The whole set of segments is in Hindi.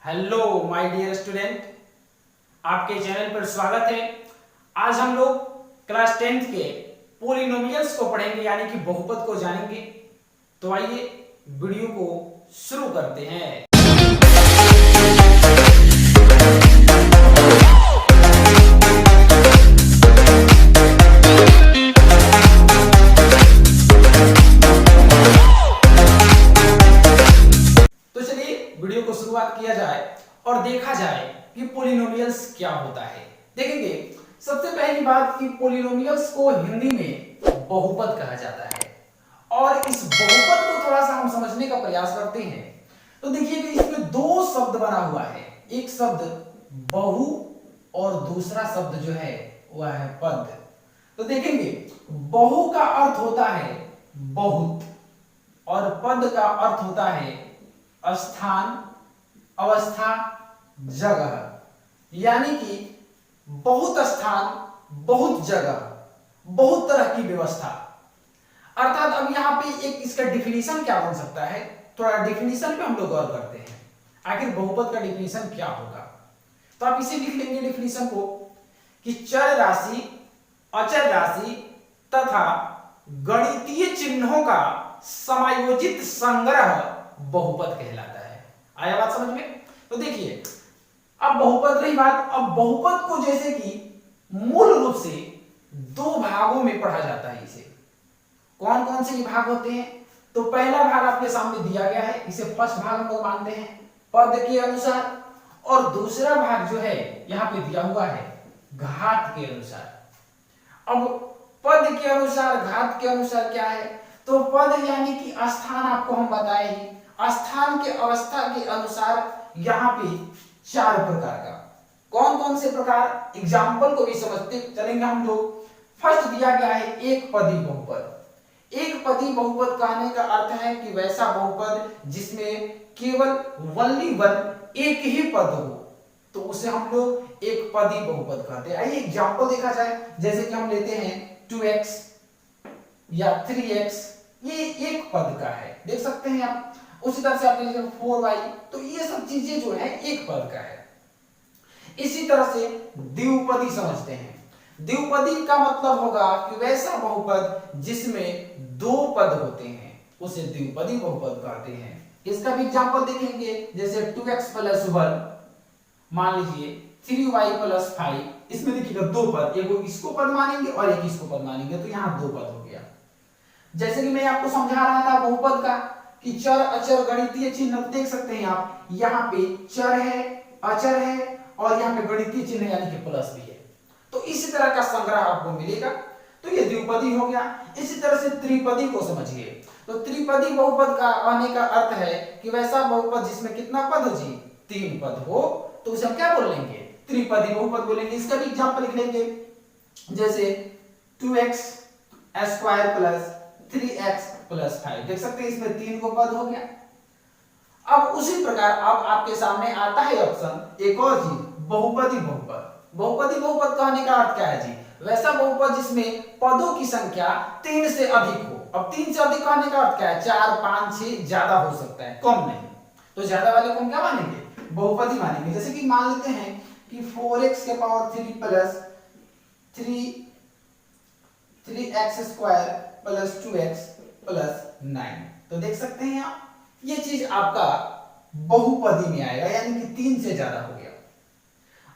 हेलो माय डियर स्टूडेंट, आपके चैनल पर स्वागत है। आज हम लोग क्लास 10th के पोलिनोमियल्स को पढ़ेंगे, यानी कि बहुपद को जानेंगे। तो आइए वीडियो को शुरू करते हैं। तो चलिए वीडियो को शुरुआत किया जाए और देखा जाए कि पोलिनोमियल्स क्या होता है। देखेंगे सबसे पहली बात कि पोलिनोमियल्स को हिंदी में बहुपद कहा जाता है, और इस बहुपद को थोड़ा सा हम समझने का प्रयास करते हैं। तो देखिए कि इसमें दो शब्द बना हुआ है, एक शब्द बहु और दूसरा शब्द जो है वह है पद। तो देखेंगे बहु का अर्थ होता है बहुत और पद का अर्थ होता है स्थान, अवस्था, जगह। यानी कि बहुत स्थान, बहुत जगह, बहुत तरह की व्यवस्था। अर्थात अब यहां पे एक इसका डिफिनीशन क्या बन सकता है, थोड़ा डिफिनीशन पे हम लोग गौर करते हैं। आखिर बहुपद का डिफिनीशन क्या होगा? तो आप इसे लिख लेंगे डिफिनीशन को कि चर राशि, अचर राशि तथा गणितीय चिन्हों का समायोजित संग्रह बहुपद कहलाता है। आया बात समझ में? तो देखिए अब बहुपद रही बात। अब बहुपद को जैसे कि मूल रूप से दो भागों में पढ़ा जाता है। इसे कौन कौन से भाग होते हैं? तो पहला भाग आपके सामने दिया गया है, इसे फर्स्ट भाग हम लोग मानते हैं पद के अनुसार, और दूसरा भाग जो है यहां पे दिया हुआ है घात के अनुसार। अब पद के अनुसार, घात के अनुसार क्या है? तो पद यानी कि स्थान, आपको हम बताए ही, स्थान के अवस्था के अनुसार यहाँ पे चार प्रकार का। कौन कौन से प्रकार? एग्जाम्पल को भी समझते चलेंगे हम लोग। फर्स्ट दिया गया है एक पदी बहुपद। एक पदी बहुपद कहने का अर्थ है कि वैसा बहुपद जिसमें केवल ओनली वन, एक ही पद हो, तो उसे हम लोग एक पदी बहुपद कहते हैं। आइए एग्जाम्पल देखा जाए। जैसे कि हम लेते हैं 2x या 3x, ये एक पद का है, देख सकते हैं आप। उसी तरह से आप लीजिए 4y, तो ये सब चीजें जो है एक पद का है। इसी तरह से द्विपदी समझते हैं। द्विपदी का मतलब होगा कि वैसा बहुपद जिसमें दो पद होते हैं, उसे द्विपदी बहुपद कहते हैं। इसका भी एग्जांपल देखेंगे। जैसे 2x + 1, मान लीजिए 3y + 5, इसमें देखिएगा दो पद, एक इसको पद मानेंगे और एक इसको पद मानेंगे, तो यहां दो पद हो गया। जैसे कि मैं आपको समझा रहा था बहुपद का कि चर, अचर, गणितीय चिन्ह, देख सकते हैं आप, यहाँ पे चर है, अचर है और यहाँ पे गणितीय चिन्ह यानी कि प्लस भी है। तो इसी तरह का संग्रह आपको मिलेगा, तो ये द्विपदी हो गया। इसी तरह से त्रिपदी को समझिए। तो त्रिपदी बहुपद का आने का अर्थ है कि वैसा बहुपद जिसमें कितना पद हो जी? तीन पद हो, तो उसे हम क्या बोल लेंगे? त्रिपदी बहुपद बोलेंगे। इसका भी एग्जांपल लिख लेंगे। जैसे 2x² + 3x + 5, देख सकते हैं इसमें तीन को पद हो गया। अब उसी प्रकार अब आपके सामने आता है ऑप्शन एक और चीज, बहुपदी बहुपद। बहुपदी बहुपद कहने का अर्थ क्या है जी? वैसा बहुपद जिसमें पदों की संख्या 3 से अधिक हो। अब 3 से अधिक कहने का अर्थ क्या है? 4, 5, 6, ज्यादा हो सकता है, कम नहीं। तो ज्यादा वाले को हम क्या मानेंगे? बहुपदी मानेंगे। जैसे कि मान लेते हैं कि 4x³ + 3x² + 2x + 9, तो देख सकते हैं आप, ये चीज आपका बहुपदी में आएगा, यानी कि 3 से ज्यादा हो गया।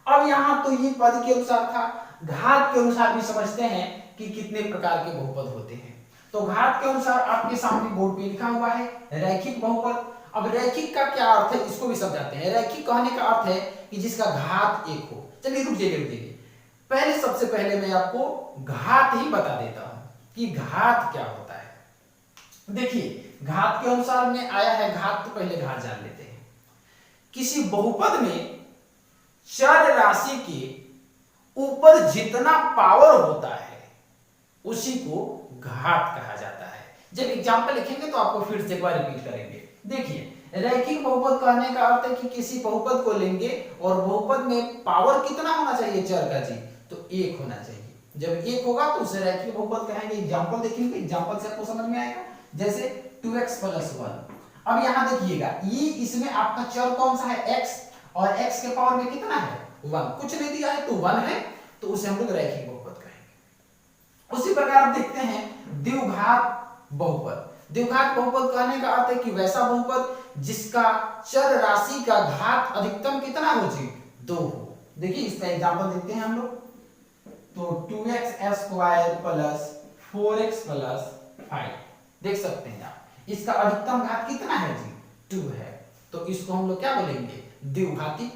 अब यहां तो ये पद के अनुसार था, घात के अनुसार भी समझते हैं कि कितने प्रकार के बहुपद होते हैं। तो घात के अनुसार आपके सामने बोर्ड पे लिखा हुआ है रैखिक बहुपद। अब रैखिक का क्या अर्थ है, इसको भी समझाते हैं। रैखिक कहने का अर्थ है कि जिसका घात एक हो। चलिए रुक जाइए, पहले सबसे पहले मैं आपको घात ही बता देता हूं कि घात क्या होता है। देखिए घात के अनुसार में आया है घात, तो पहले घात जान लेते हैं। किसी बहुपद में चर राशि के ऊपर जितना पावर होता है उसी को घात कहा जाता है। जब एग्जांपल लिखेंगे तो आपको फिर से एक बार रिपीट करेंगे। देखिए रैखिक बहुपद कहने का अर्थ है कि किसी बहुपद को लेंगे और बहुपद में पावर कितना होना चाहिए चर का जी? तो एक होना चाहिए। जब एक होगा तो उसे रैखिक बहुपद कहेंगे। एग्जांपल देखेंगे, एग्जांपल से आपको समझ में आएगा। जैसे 2x + 1, अब यहां देखिएगा ये इसमें आपका चर कौन सा है? x, और x के पावर में कितना है 1, कुछ नहीं दिया है तो 1 है, तो उसे हम लोग रैखिक बहुपद कहेंगे। उसी प्रकार आप देखते हैं द्विघात बहुपद। द्विघात बहुपद कहने का अर्थ है कि वैसा बहुपद जिसका चर राशि का घात अधिकतम कितना हो जी 2 हो। देखिए इसका एग्जांपल देखते हैं हम लोग, तो 2x square plus 4x plus 5 देख सकते हैं आप, इसका अधिकतम घात कितना है जी 2 है, तो इसको हम लोग क्या बोलेंगे द्विघाती।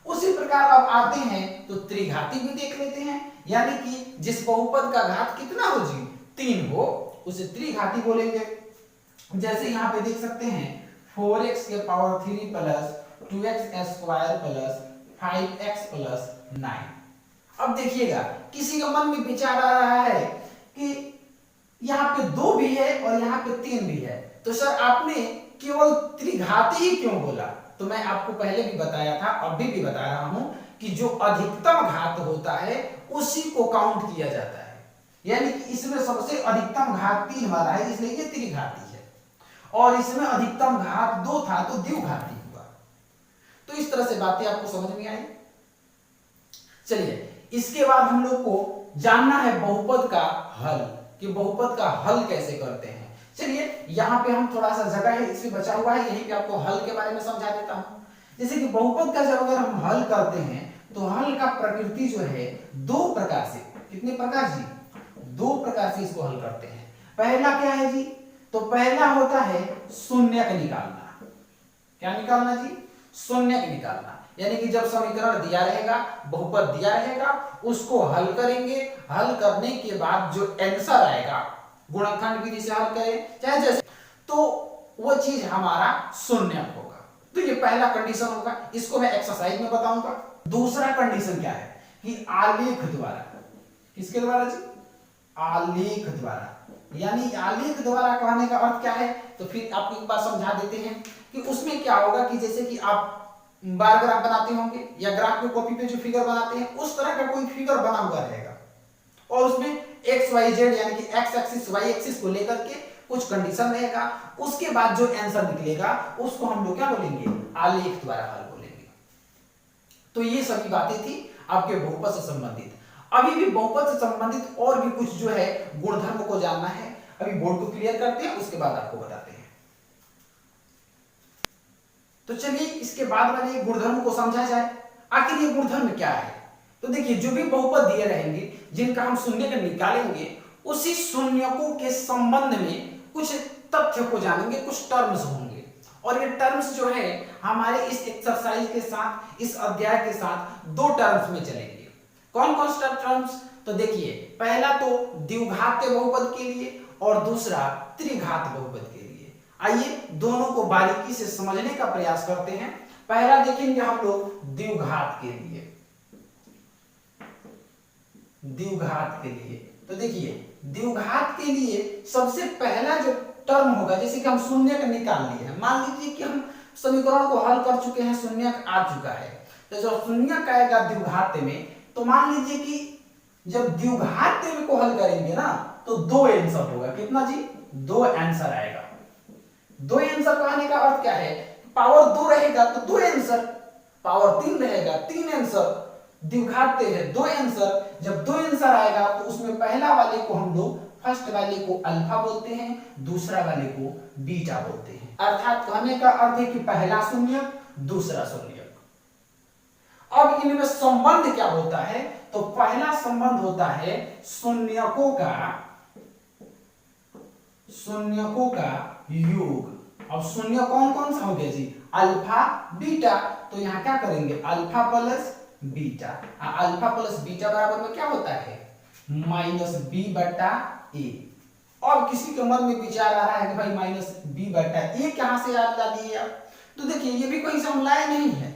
उसी प्रकार अब आते हैं तो त्रिघाती भी देख लेते हैं, यानी कि जिस बहुपद का घात कितना हो जी 3 हो उसे त्रिघाती बोलेंगे। जैसे यहाँ पे देख सकते हैं 4x के power 3 plus 2x square plus 5x plus 9। अब देखिएगा किसी का मन में विचार आ रहा है कि यहाँ पे 2 भी है और यहाँ पे 3 भी है, तो सर आपने केवल त्रिघाती ही क्यों बोला? तो मैं आपको पहले भी बताया था, अभी भी बता रहा हूं कि जो अधिकतम घात होता है उसी को काउंट किया जाता है, यानी कि इसमें सबसे अधिकतम घात 3 वाला है इसलिए ये त्रिघाती है, और इसमें अधिकतम घात 2 था तो द्विघाती हुआ। तो इस तरह से बातें आपको समझ में आई। चलिए इसके बाद हम लोग को जानना है बहुपद का हल, कि बहुपद का हल कैसे करते हैं। चलिए यहाँ पे हम थोड़ा सा जगह है इसमें बचा हुआ है, यहीं पे आपको हल के बारे में समझा देता हूं। जैसे कि बहुपद का जब अगर हम हल करते हैं तो हल का प्रकृति जो है 2 प्रकार से, कितने प्रकार जी 2 प्रकार से इसको हल करते हैं। पहला क्या है जी, तो पहला होता है शून्यक निकालना। क्या निकालना जी शून्यक निकालना, यानी कि जब समीकरण दिया रहेगा, बहुपद दिया रहेगा, उसको हल करेंगे, हल करने के बाद जो आंसर आएगा गुणनखंड विधि से हल करें चाहे जैसे, तो वो चीज हमारा शून्यक होगा। तो ये पहला कंडीशन होगा, इसको मैं एक्सरसाइज में बताऊंगा। दूसरा कंडीशन क्या है कि आलेख द्वारा, किसके द्वारा जी आलेख द्वारा, यानी आलेख द्वारा कहने का अर्थ क्या है, तो फिर आपको एक बार समझा देते हैं कि उसमें क्या होगा कि जैसे कि आप बार ग्राफ बनाते होंगे या ग्राफ के कॉपी पे जो फिगर बनाते हैं उस तरह का कोई फिगर बना हुआ रहेगा, और उसमें एक्स वाई जेड यानी कि एक्स एक्सिस वाई एक्सिस को लेकर के कुछ कंडीशन रहेगा, उसके बाद जो आंसर निकलेगा उसको हम लोग क्या बोलेंगे आलेख द्वारा हल बोलेंगे। तो ये सभी बातें थी आपके बहुपद से संबंधित। अभी भी बहुपद से संबंधित और भी कुछ जो है गुणधर्म को जानना है, अभी बोर्ड को क्लियर करते हैं उसके बाद आपको बताते हैं। तो चलिए इसके बाद वाले गुणधर्म को समझा जाए, आखिर ये गुणधर्म क्या है। तो देखिए जो भी बहुपद दिए रहेंगे जिनका हम शून्यक निकालेंगे, उसी शून्यकों के संबंध में कुछ तथ्य को जानेंगे, कुछ टर्म्स होंगे, और ये टर्म्स जो है हमारे इस एक्सरसाइज के साथ, इस अध्याय के साथ 2 टर्म्स में चलेंगे। कौन कौन सा टर्म्स, तो देखिए पहला तो द्विघात बहुपद के लिए और दूसरा त्रिघात बहुपद के लिए। आइए दोनों को बारीकी से समझने का प्रयास करते हैं। पहला देखेंगे हम लोग द्विघात के लिए, द्विघात के लिए। तो देखिए द्विघात के लिए सबसे पहला जो टर्म होगा, जैसे कि हम शून्यक निकाल लिए हैं, मान लीजिए कि हम समीकरण को हल कर चुके हैं, शून्यक आ चुका है, तो जब शून्यक आएगा द्विघात में, तो मान लीजिए कि जब द्विघात को हल करेंगे ना तो 2 आंसर होगा। कितना जी 2 आंसर आएगा। 2 आंसर कहने का अर्थ क्या है, पावर 2 रहेगा तो 2 आंसर, पावर 3 रहेगा 3 आंसर, द्विघात है 2 आंसर। जब 2 आंसर आएगा तो उसमें पहला वाले को हम लोग फर्स्ट वाले को अल्फा बोलते हैं, दूसरा वाले को बीटा बोलते हैं। अर्थात कहने का अर्थ है कि पहला शून्यक दूसरा शून्यक। अब इनमें संबंध क्या होता है, तो पहला संबंध होता है शून्यकों का योग। अब शून्य कौन कौन सा हो गया जी अल्फा बीटा, तो यहां क्या करेंगे alpha plus beta, alpha plus beta बराबर में क्या होता है माइनस बी बटा ए। और किसी के मन में विचार आ रहा है कि भाई माइनस बी बटा ए कहां से याद ला दिए आप, तो देखिए ये भी कहीं से हम लाए नहीं है,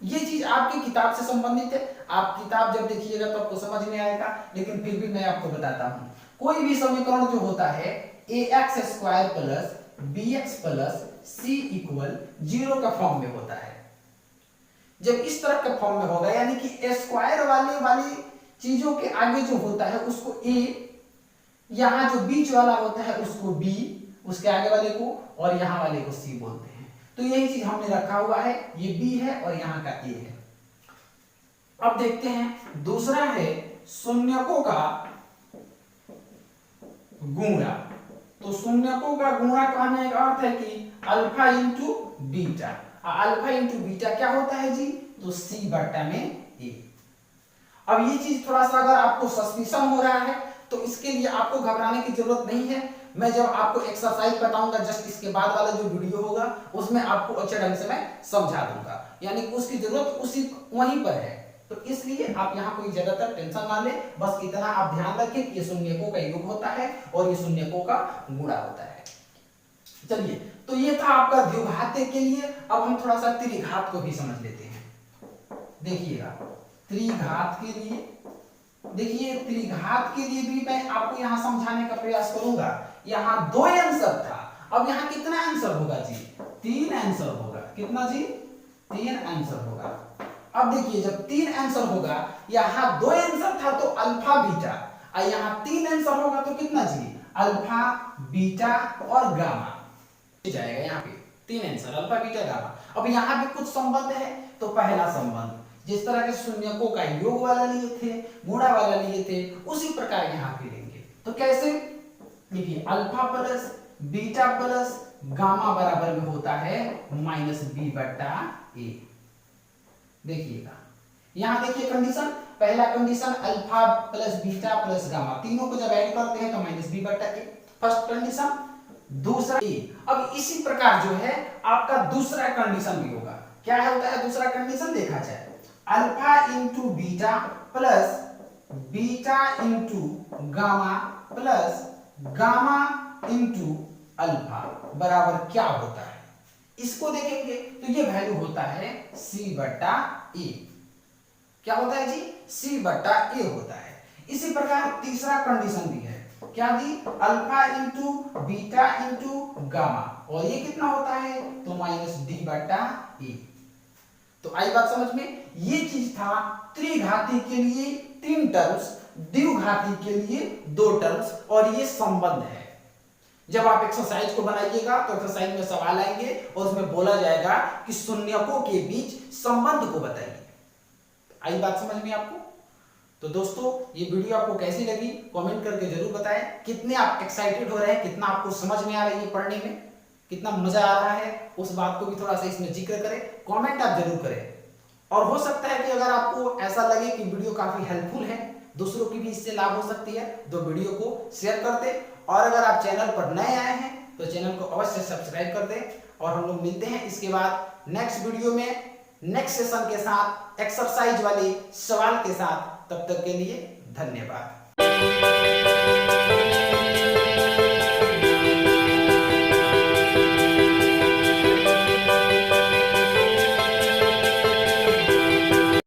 ये चीज आपकी किताब से संबंधित है। आप किताब जब देखिएगा तो आपको समझ में आएगा, लेकिन फिर भी मैं आपको बताता हूं। कोई भी समीकरण जो होता है ax square plus bx plus c equal 0 का फॉर्म में होता है। जब इस तरह का फॉर्म में होगा, यानी कि स्क्वायर वाली चीजों के आगे जो होता है उसको a, यहां जो बीच वाला होता है उसको b, उसके आगे वाले को, और यहां वाले को c बोलते हैं। तो यही चीज हमने रखा हुआ है, ये बी है और यहाँ का ए है। अब देखते हैं दूसरा है शून्यकों का गुणा। तो शून्यकों का गुणा कहने का अर्थ है कि alpha into beta. Alpha into beta क्या होता है जी? तो सी बट्टा में ए। अब ये चीज थोड़ा सा अगर आपको सस्पिशन हो रहा है तो इसके लिए आपको घबराने की जरूरत नहीं है। मैं जब आपको एक्सरसाइज बताऊंगा जस्ट इसके बाद वाला जो वीडियो होगा उसमें आपको अच्छे ढंग से मैं समझा दूंगा, यानी कि उसकी जरूरत उसी वहीं पर है। तो इसलिए आप यहाँ कोई ज्यादातर टेंशन ना ले, बस इतना आप ध्यान रखें कि ये शून्यकों का योग होता है और ये शून्यकों का गुणा होता है। चलिए, तो ये था आपका द्विघात के लिए। अब हम थोड़ा सा त्रिघात को भी समझ लेते हैं। देखिएगा त्रिघात के लिए, देखिए त्रिघात के लिए भी मैं आपको यहाँ समझाने का प्रयास करूंगा। यहाँ 2 आंसर था, अब यहाँ कितना आंसर होगा जी? 3 आंसर होगा। कितना जी? 3 आंसर होगा। अब देखिए जब 3 आंसर होगा, यहाँ 2 आंसर था तो अल्फा बीटा, और यहाँ 3 आंसर होगा तो कितना जी? अल्फा बीटा और गामा जाएगा। यहाँ पे 3 आंसर अल्फा बीटा गामा। अब यहाँ भी कुछ संबंध है, तो पहला संबंध जिस तरह के शून्यकों का योग वाला लिए थे, गुणा वाला लिए थे, उसी प्रकार यहाँ पे लेंगे। तो कैसे? देखिए alpha plus beta plus gamma बराबर में होता है माइनस बी बट्टा ए। देखिएगा यहाँ देखिए कंडीशन, पहला condition alpha plus beta plus gamma, तीनों को जब ऐड करते हैं तो माइनस बी बट्टा ए, फर्स्ट कंडीशन। दूसरा ए। अब इसी प्रकार जो है आपका दूसरा कंडीशन भी होगा। क्या होता है दूसरा कंडीशन? देखा जाए alpha into beta plus beta into gamma plus gamma into alpha बराबर क्या होता है? इसको देखेंगे तो ये वैल्यू होता है सी बट्टा ए। क्या होता है जी? सी बट्टा ए होता है। इसी प्रकार तीसरा कंडीशन भी है। क्या जी? Alpha into beta into gamma, और ये कितना होता है? तो माइनस डी बट्टा ए। तो आई बात समझ में? ये चीज था त्रिघाती के लिए 3 टर्म्स, द्विघाती के लिए 2 टर्म्स, और ये संबंध है। जब आप एक्सरसाइज को बनाइएगा तो एक्सरसाइज में सवाल आएंगे और उसमें बोला जाएगा कि शून्यकों के बीच संबंध को बताइए। आई बात समझ में आपको? तो दोस्तों ये वीडियो आपको कैसी लगी कमेंट करके जरूर बताएं। कितने आप एक्साइटेड हो रहे हैं, कितना आपको समझ में आ रही है पढ़ने में, कितना मजा आ रहा है, उस बात को भी थोड़ा सा इसमें जिक्र करें, कमेंट आप जरूर करें। और हो सकता है कि अगर आपको ऐसा लगे कि वीडियो काफी हेल्पफुल है, दूसरों की भी इससे लाभ हो सकती है, तो वीडियो को शेयर कर दें। और अगर आप चैनल पर नए आए हैं तो चैनल को अवश्य सब्सक्राइब कर दें। और हम लोग मिलते हैं इसके बाद नेक्स्ट वीडियो में, नेक्स्ट सेशन के साथ, एक्सरसाइज वाले सवाल के साथ। तब तक के लिए धन्यवाद।